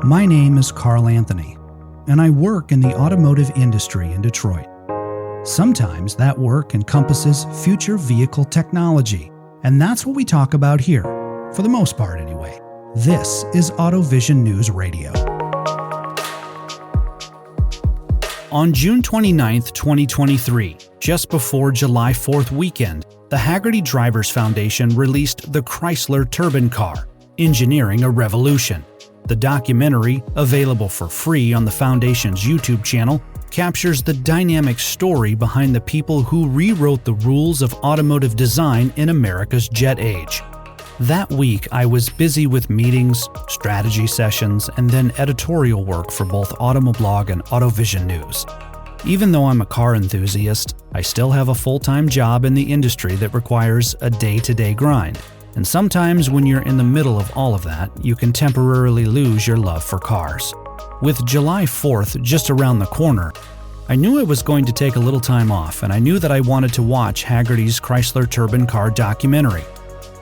My name is Carl Anthony, and I work in the automotive industry in Detroit. Sometimes that work encompasses future vehicle technology, and that's what we talk about here, for the most part anyway. This is AutoVision News Radio. On June 29, 2023, just before July 4th weekend, the Hagerty Drivers Foundation released the Chrysler Turbine Car, Engineering a Revolution. The documentary, available for free on the Foundation's YouTube channel, captures the dynamic story behind the people who rewrote the rules of automotive design in America's jet age. That week, I was busy with meetings, strategy sessions, and then editorial work for both Automoblog and AutoVision News. Even though I'm a car enthusiast, I still have a full-time job in the industry that requires a day-to-day grind. And sometimes when you're in the middle of all of that, you can temporarily lose your love for cars. With July 4th just around the corner, I knew I was going to take a little time off, and I knew that I wanted to watch Hagerty's Chrysler Turbine Car documentary.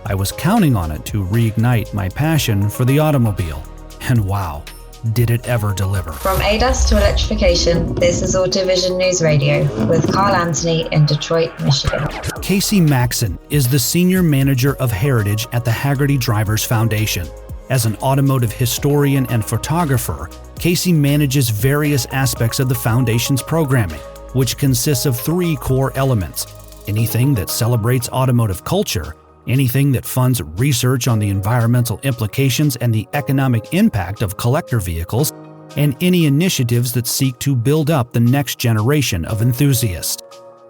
I was counting on it to reignite my passion for the automobile. And wow, did it ever deliver. From ADAS to electrification, this is AutoVision News Radio with Carl Anthony in Detroit, Michigan. Casey Maxon is the Senior Manager of Heritage at the Hagerty Drivers Foundation. As an automotive historian and photographer, Casey manages various aspects of the Foundation's programming, which consists of three core elements: anything that celebrates automotive culture, anything that funds research on the environmental implications and the economic impact of collector vehicles, and any initiatives that seek to build up the next generation of enthusiasts.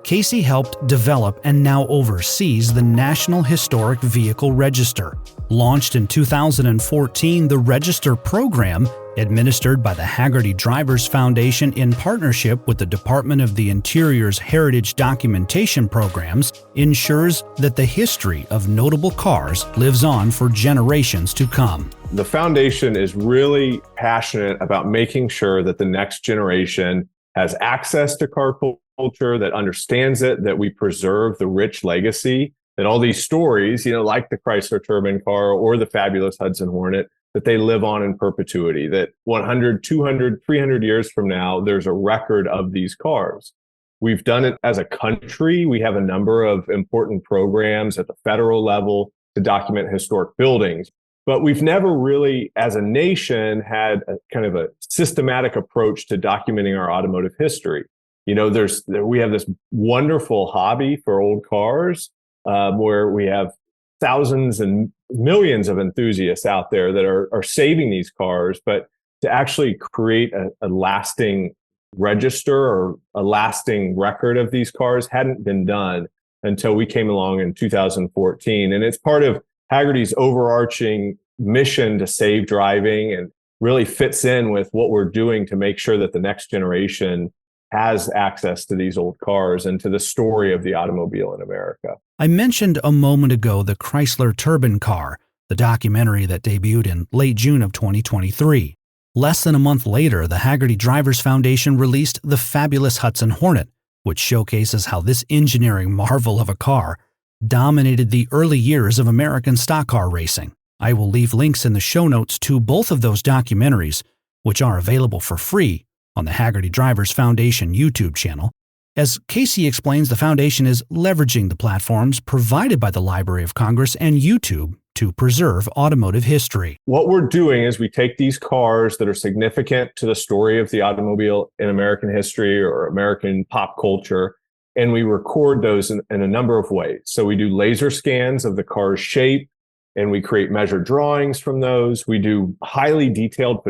Casey helped develop and now oversees the National Historic Vehicle Register. Launched in 2014, the Register program, administered by the Hagerty Drivers Foundation in partnership with the Department of the Interior's Heritage Documentation Programs, ensures that the history of notable cars lives on for generations to come. The foundation is really passionate about making sure that the next generation has access to car culture, that understands it, that we preserve the rich legacy, that all these stories, like the Chrysler Turbine Car or the fabulous Hudson Hornet, that they live on in perpetuity, that 100, 200, 300 years from now, there's a record of these cars. We've done it as a country. We have a number of important programs at the federal level to document historic buildings, but we've never really, as a nation, had a kind of a systematic approach to documenting our automotive history. We have this wonderful hobby for old cars, where we have thousands and millions of enthusiasts out there that are saving these cars, but to actually create a lasting register or a lasting record of these cars hadn't been done until we came along in 2014. And it's part of Hagerty's overarching mission to save driving, and really fits in with what we're doing to make sure that the next generation has access to these old cars and to the story of the automobile in America. I mentioned a moment ago the Chrysler Turbine Car, the documentary that debuted in late June of 2023. Less than a month later, the Hagerty Drivers Foundation released the fabulous Hudson Hornet, which showcases how this engineering marvel of a car dominated the early years of American stock car racing. I will leave links in the show notes to both of those documentaries, which are available for free on the Hagerty Drivers Foundation YouTube channel. As Casey explains, the foundation is leveraging the platforms provided by the Library of Congress and YouTube to preserve automotive history. What we're doing is we take these cars that are significant to the story of the automobile in American history or American pop culture, and we record those in a number of ways. So we do laser scans of the car's shape, and we create measured drawings from those. We do highly detailed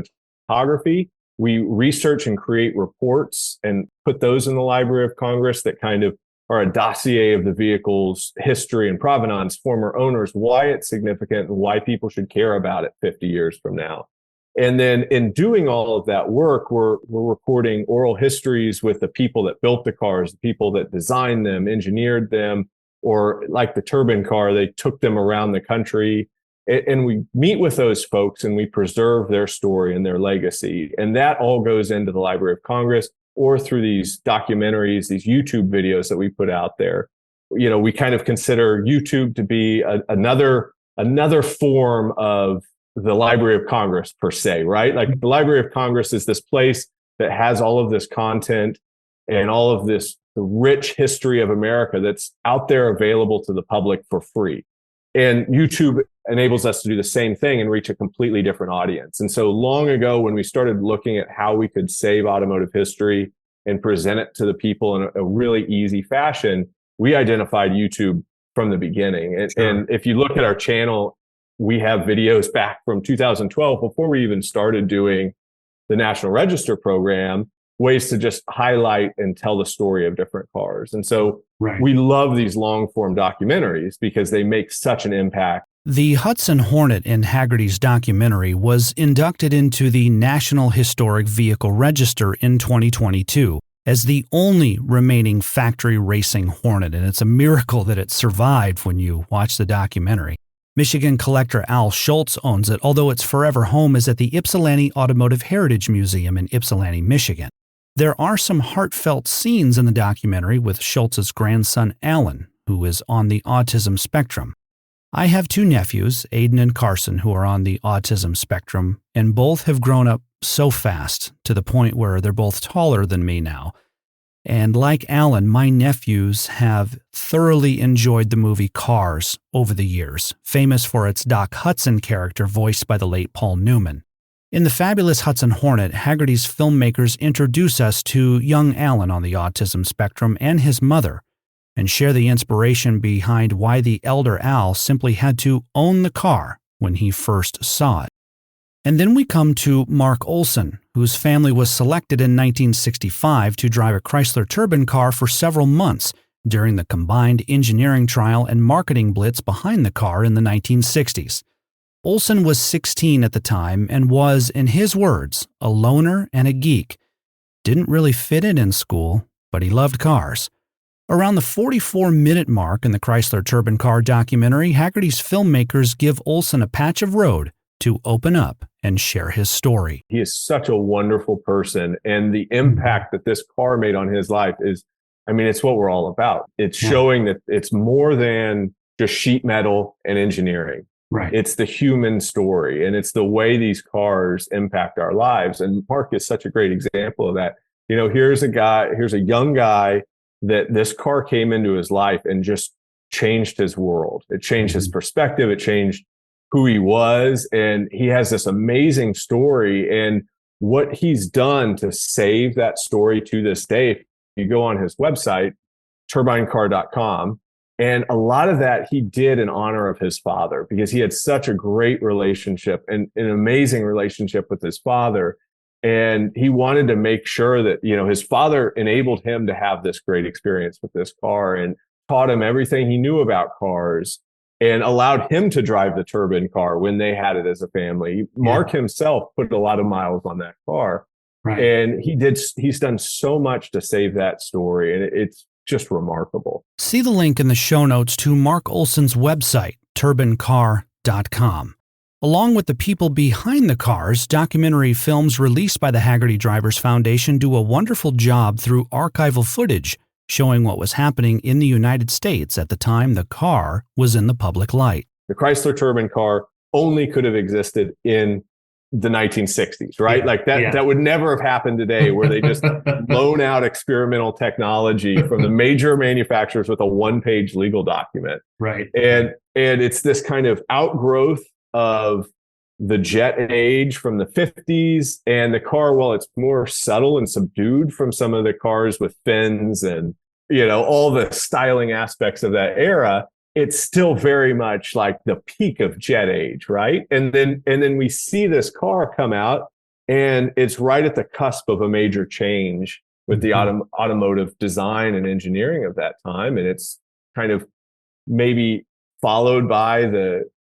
photography. We research and create reports and put those in the Library of Congress that kind of are a dossier of the vehicle's history and provenance, former owners, why it's significant, and why people should care about it 50 years from now. And then in doing all of that work, we're recording oral histories with the people that built the cars, the people that designed them, engineered them, or like the Turbine Car, they took them around the country. And we meet with those folks and we preserve their story and their legacy. And that all goes into the Library of Congress or through these documentaries, these YouTube videos that we put out there. We kind of consider YouTube to be another form of the Library of Congress per se, right? Like the Library of Congress is this place that has all of this content and all of this the rich history of America that's out there available to the public for free. And YouTube enables us to do the same thing and reach a completely different audience. And so long ago, when we started looking at how we could save automotive history and present it to the people in a really easy fashion, we identified YouTube from the beginning. And if you look at our channel, we have videos back from 2012, before we even started doing the National Register program, ways to just highlight and tell the story of different cars. And so we love these long form documentaries because they make such an impact. The Hudson Hornet in Hagerty's documentary was inducted into the National Historic Vehicle Register in 2022 as the only remaining factory racing Hornet, and it's a miracle that it survived when you watch the documentary. Michigan collector Al Schultz owns it, although its forever home is at the Ypsilanti Automotive Heritage Museum in Ypsilanti, Michigan. There are some heartfelt scenes in the documentary with Schultz's grandson Alan, who is on the autism spectrum. I have two nephews, Aiden and Carson, who are on the autism spectrum, and both have grown up so fast to the point where they're both taller than me now. And like Alan, my nephews have thoroughly enjoyed the movie Cars over the years, famous for its Doc Hudson character voiced by the late Paul Newman. In the fabulous Hudson Hornet, Hagerty's filmmakers introduce us to young Alan on the autism spectrum and his mother, and share the inspiration behind why the elder Al simply had to own the car when he first saw it. And then we come to Mark Olson, whose family was selected in 1965 to drive a Chrysler Turbine car for several months during the combined engineering trial and marketing blitz behind the car in the 1960s. Olson was 16 at the time and was, in his words, a loner and a geek. Didn't really fit in school, but he loved cars. Around the 44-minute mark in the Chrysler Turbine car documentary, Hagerty's filmmakers give Olson a patch of road to open up and share his story. He is such a wonderful person, and the impact that this car made on his life is, it's what we're all about. It's showing that it's more than just sheet metal and engineering. Right. It's the human story, and it's the way these cars impact our lives. And Mark is such a great example of that. Here's a young guy that this car came into his life and just changed his world. It changed his perspective. It changed who he was. And he has this amazing story, and what he's done to save that story to this day. If you go on his website, turbinecar.com, and a lot of that he did in honor of his father, because he had such a great relationship and an amazing relationship with his father. And he wanted to make sure that, his father enabled him to have this great experience with this car and taught him everything he knew about cars and allowed him to drive the turbine car when they had it as a family. Mark himself put a lot of miles on that car. Right. And he's done so much to save that story. And it's just remarkable. See the link in the show notes to Mark Olson's website, turbinecar.com. Along with the people behind the cars, documentary films released by the Hagerty Drivers Foundation do a wonderful job through archival footage showing what was happening in the United States at the time the car was in the public light. The Chrysler Turbine car only could have existed in the 1960s, right? That would never have happened today, where they just loan out experimental technology from the major manufacturers with a one-page legal document. Right. And it's this kind of outgrowth of the jet age from the 50s, and the car, while it's more subtle and subdued from some of the cars with fins and, all the styling aspects of that era, it's still very much like the peak of jet age, right? And then we see this car come out, and it's right at the cusp of a major change with the automotive design and engineering of that time. And it's kind of maybe followed by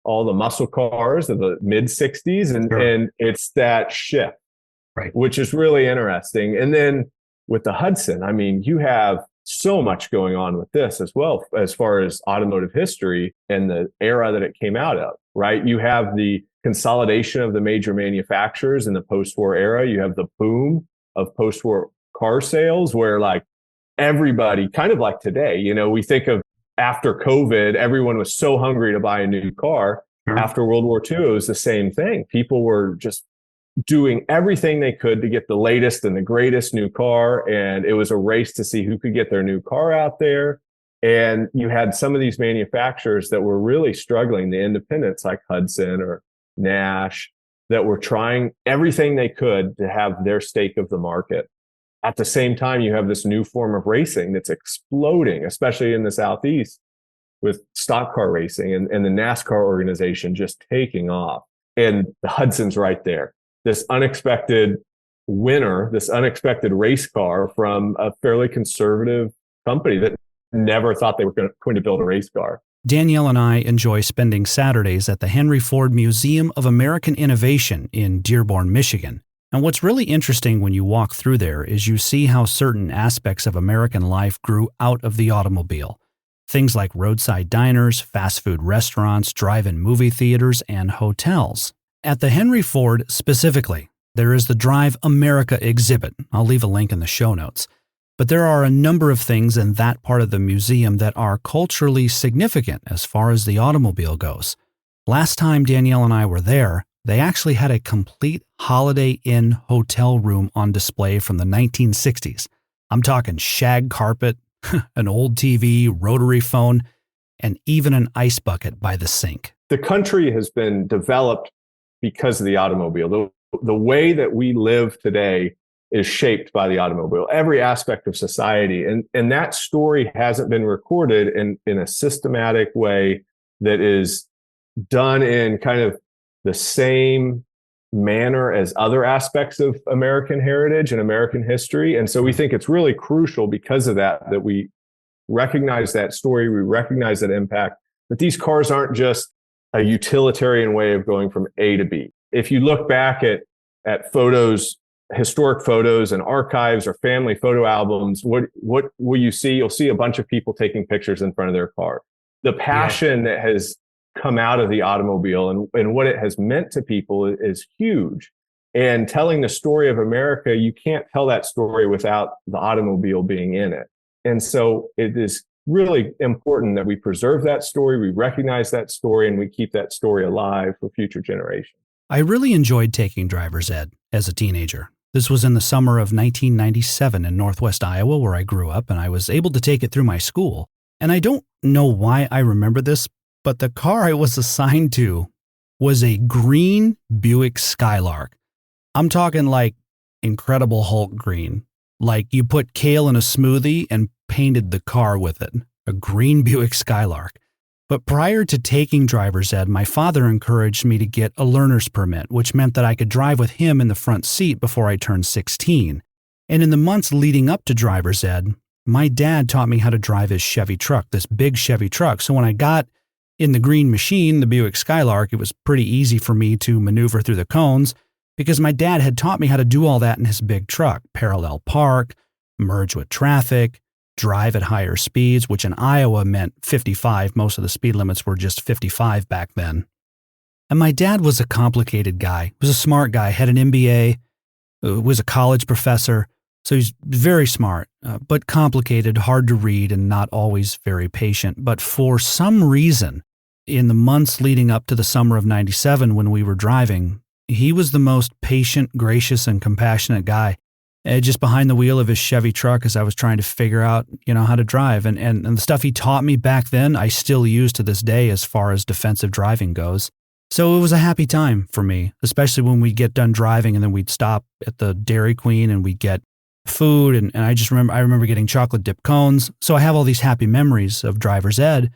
all the muscle cars of the mid 60s. And it's that shift, right, which is really interesting. And then with the Hudson, you have so much going on with this as well, as far as automotive history and the era that it came out of, right? You have the consolidation of the major manufacturers in the post-war era. You have the boom of post-war car sales, where everybody, kind of like today, we think of after COVID, everyone was so hungry to buy a new car. Sure. After World War II, it was the same thing. People were just doing everything they could to get the latest and the greatest new car. And it was a race to see who could get their new car out there. And you had some of these manufacturers that were really struggling, the independents like Hudson or Nash, that were trying everything they could to have their stake of the market. At the same time, you have this new form of racing that's exploding, especially in the Southeast, with stock car racing and the NASCAR organization just taking off. And the Hudson's right there. This unexpected winner, this unexpected race car from a fairly conservative company that never thought they were going to build a race car. Danielle and I enjoy spending Saturdays at the Henry Ford Museum of American Innovation in Dearborn, Michigan. And what's really interesting when you walk through there is you see how certain aspects of American life grew out of the automobile. Things like roadside diners, fast food restaurants, drive-in movie theaters, and hotels. At the Henry Ford specifically, there is the Drive America exhibit. I'll leave a link in the show notes. But there are a number of things in that part of the museum that are culturally significant as far as the automobile goes. Last time Danielle and I were there, they actually had a complete Holiday Inn hotel room on display from the 1960s. I'm talking shag carpet, an old TV, rotary phone, and even an ice bucket by the sink. The country has been developed because of the automobile. The way that we live today is shaped by the automobile, every aspect of society. And that story hasn't been recorded in a systematic way that is done in kind of the same manner as other aspects of American heritage and American history. And so we think it's really crucial because of that we recognize that story, we recognize that impact, that these cars aren't just a utilitarian way of going from A to B. If you look back at photos, historic photos and archives or family photo albums, what will you see? You'll see a bunch of people taking pictures in front of their car. The passion that has come out of the automobile and what it has meant to people is huge. And telling the story of America, you can't tell that story without the automobile being in it. And so it is really important that we preserve that story, we recognize that story, and we keep that story alive for future generations. I really enjoyed taking driver's ed as a teenager. This was in the summer of 1997 in Northwest Iowa, where I grew up, and I was able to take it through my school. And I don't know why I remember this, but the car I was assigned to was a green Buick Skylark. I'm talking like Incredible Hulk green. Like you put kale in a smoothie and painted the car with it. A green Buick Skylark. But prior to taking driver's ed, my father encouraged me to get a learner's permit, which meant that I could drive with him in the front seat before I turned 16. And in the months leading up to driver's ed, my dad taught me how to drive his Chevy truck, this big Chevy truck. So when I got in the green machine, the Buick Skylark, it was pretty easy for me to maneuver through the cones because my dad had taught me how to do all that in his big truck, parallel park, merge with traffic, drive at higher speeds, which in Iowa meant 55. Most of the speed limits were just 55 back then. And my dad was a complicated guy. He was a smart guy, had an MBA, was a college professor. So he's very smart, but complicated, hard to read, and not always very patient. But for some reason, in the months leading up to the summer of 97 when we were driving, he was the most patient, gracious, and compassionate guy. Just behind the wheel of his Chevy truck as I was trying to figure out, how to drive. And the stuff he taught me back then, I still use to this day as far as defensive driving goes. So it was a happy time for me, especially when we'd get done driving and then we'd stop at the Dairy Queen and we'd get food. And I remember getting chocolate dip cones. So I have all these happy memories of driver's ed.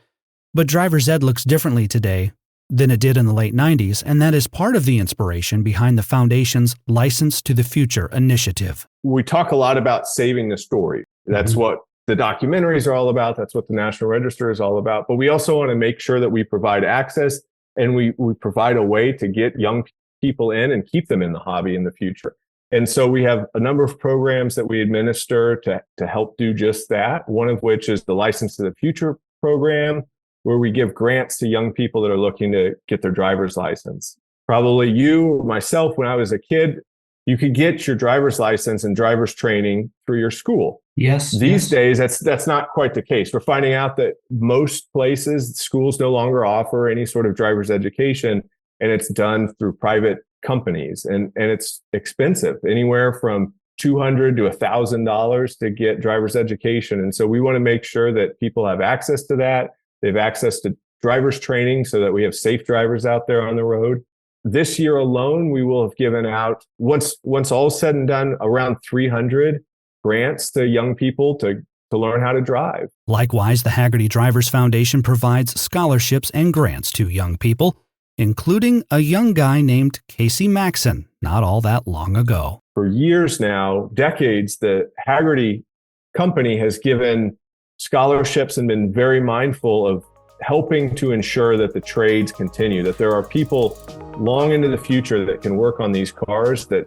But driver's ed looks differently today than it did in the late 90s, and that is part of the inspiration behind the Foundation's License to the Future initiative. We talk a lot about saving the story. That's what the documentaries are all about. That's what the National Register is all about. But we also want to make sure that we provide access and we provide a way to get young people in and keep them in the hobby in the future. And so we have a number of programs that we administer to help do just that, one of which is the License to the Future program, where we give grants to young people that are looking to get their driver's license. Probably you or myself, when I was a kid, you could get your driver's license and driver's training through your school. Yes. These days, that's not quite the case. We're finding out that most places, schools no longer offer any sort of driver's education, and it's done through private companies, and it's expensive, anywhere from $200 to $1,000 to get driver's education. And so we want to make sure that people have access to that. They have access to driver's training so that we have safe drivers out there on the road. This year alone, we will have given out, once all is said and done, around 300 grants to young people to learn how to drive. Likewise, the Hagerty Drivers Foundation provides scholarships and grants to young people, including a young guy named Casey Maxon not all that long ago. For years now, decades, the Hagerty company has given scholarships and been very mindful of helping to ensure that the trades continue, that there are people long into the future that can work on these cars, that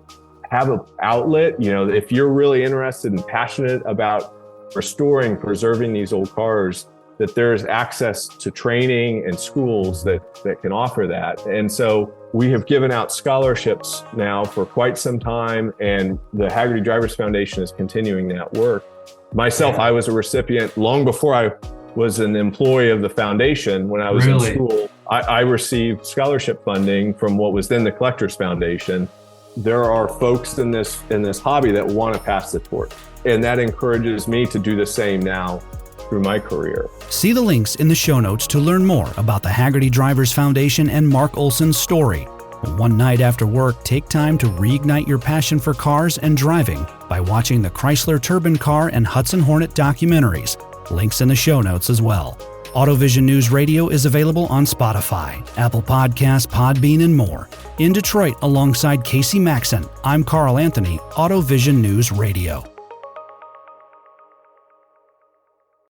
have an outlet. You know, if you're really interested and passionate about restoring, preserving these old cars, that there's access to training and schools that can offer that. And so we have given out scholarships now for quite some time, and the Hagerty Drivers Foundation is continuing that work. Myself, I was a recipient long before I was an employee of the foundation. When I was in school, I received scholarship funding from what was then the Collectors Foundation. There are folks in this hobby that want to pass the torch, and that encourages me to do the same now through my career. See the links in the show notes to learn more about the Hagerty Drivers Foundation and Mark Olson's story. One night after work, take time to reignite your passion for cars and driving by watching the Chrysler Turbine Car and Hudson Hornet documentaries. Links in the show notes as well. AutoVision News Radio is available on Spotify, Apple Podcasts, Podbean, and more. In Detroit, alongside Casey Maxon, I'm Carl Anthony, AutoVision News Radio.